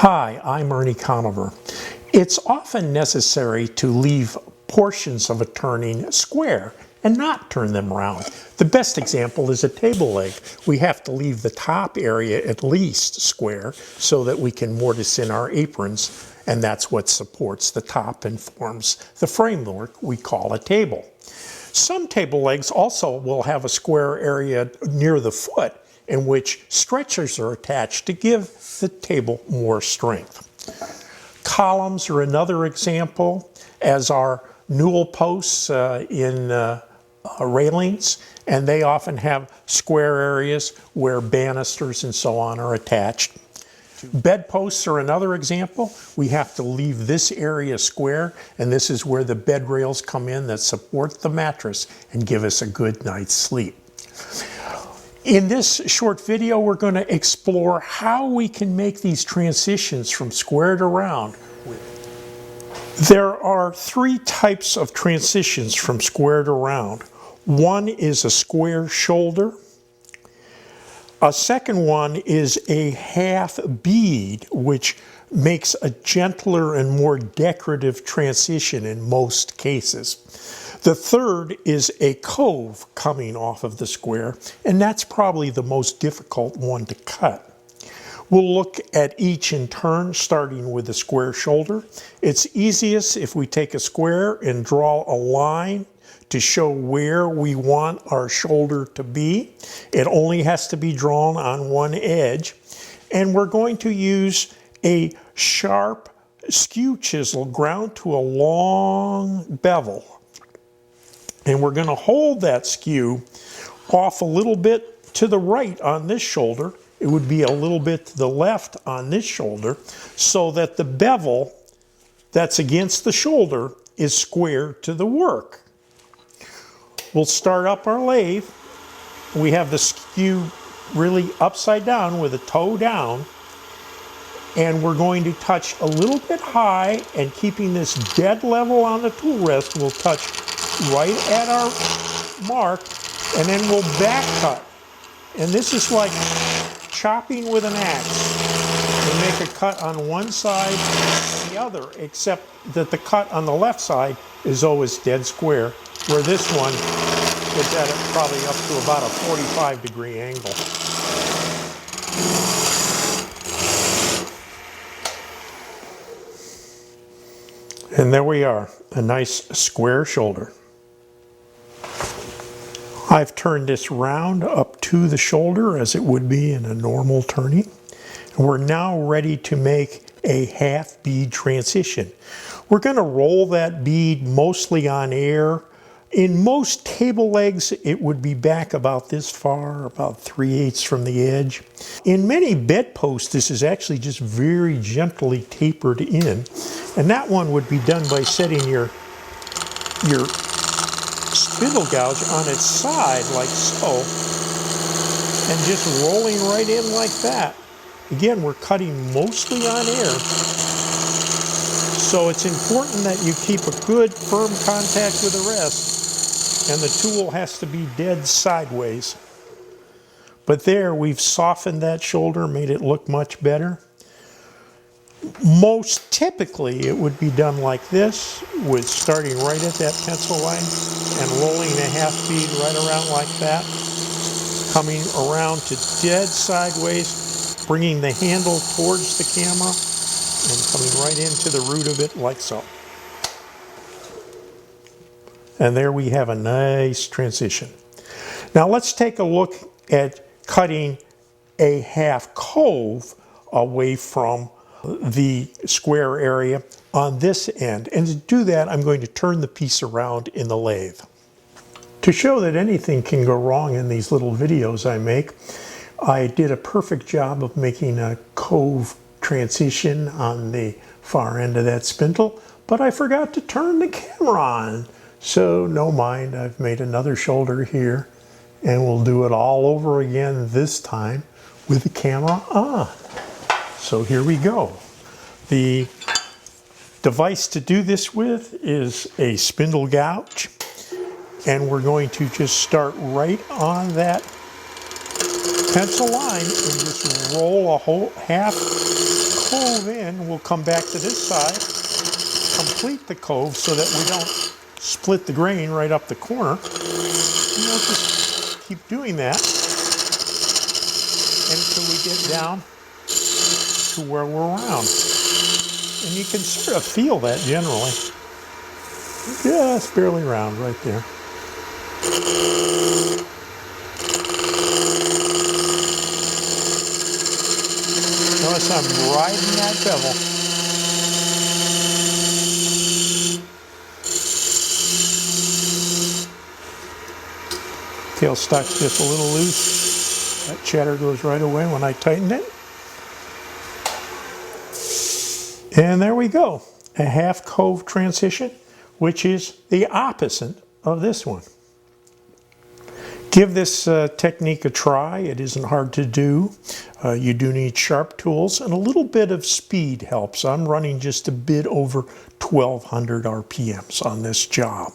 Hi, I'm Ernie Conover. It's often necessary to leave portions of a turning square and not turn them around. The best example is a table leg. We have to leave the top area at least square so that we can mortise in our aprons, and that's what supports the top and forms the framework we call a table. Some table legs also will have a square area near the foot in which stretchers are attached to give the table more strength. Columns are another example, as are newel posts in railings, and they often have square areas where banisters and so on are attached. Bedposts are another example. We have to leave this area square, and this is where the bed rails come in that support the mattress and give us a good night's sleep. In this short video, we're going to explore how we can make these transitions from square to round. There are three types of transitions from square to round. One is a square shoulder. A second one is a half bead, which makes a gentler and more decorative transition in most cases. The third is a cove coming off of the square, and that's probably the most difficult one to cut. We'll look at each in turn, starting with the square shoulder. It's easiest if we take a square and draw a line to show where we want our shoulder to be. It only has to be drawn on one edge. And we're going to use a sharp skew chisel ground to a long bevel. And we're going to hold that skew off a little bit to the right on this shoulder. It would be a little bit to the left on this shoulder, so that the bevel that's against the shoulder is square to the work. We'll start up our lathe. We have the skew really upside down with a toe down, and we're going to touch a little bit high, and keeping this dead level on the tool rest, we'll touch right at our mark, and then we'll back cut. And this is like chopping with an axe. We make a cut on one side and the other, except that the cut on the left side is always dead square, where this one is at probably up to about a 45-degree angle. And there we are, a nice square shoulder. I've turned this round up to the shoulder as it would be in a normal turning. And we're now ready to make a half bead transition. We're going to roll that bead mostly on air. In most table legs, it would be back about this far, about 3/8 from the edge. In many bedposts, this is actually just very gently tapered in. And that one would be done by setting your spindle gouge on its side like so, and just rolling right in like that. Again, we're cutting mostly on air, so it's important that you keep a good firm contact with the rest, and the tool has to be dead sideways. But there, we've softened that shoulder, made it look much better. Most typically, it would be done like this, with starting right at that pencil line and rolling a half bead right around like that, coming around to dead sideways, bringing the handle towards the camera, and coming right into the root of it like so. And there we have a nice transition. Now let's take a look at cutting a half cove away from the square area on this end. And to do that, I'm going to turn the piece around in the lathe. To show that anything can go wrong in these little videos I make, I did a perfect job of making a cove transition on the far end of that spindle, but I forgot to turn the camera on. So no mind, I've made another shoulder here, and we'll do it all over again this time with the camera on. So here we go. The device to do this with is a spindle gouge, and we're going to just start right on that pencil line and just roll a whole half cove in, we'll come back to this side, complete the cove so that we don't split the grain right up the corner. And we'll just keep doing that until we get down to where we're round. And you can sort of feel that generally. Just barely round right there. Notice I'm riding that bevel. Tailstock's just a little loose. That chatter goes right away when I tighten it. And there we go. A half cove transition, which is the opposite of this one. Give this technique a try. It isn't hard to do. You do need sharp tools, and a little bit of speed helps. I'm running just a bit over 1200 RPMs on this job.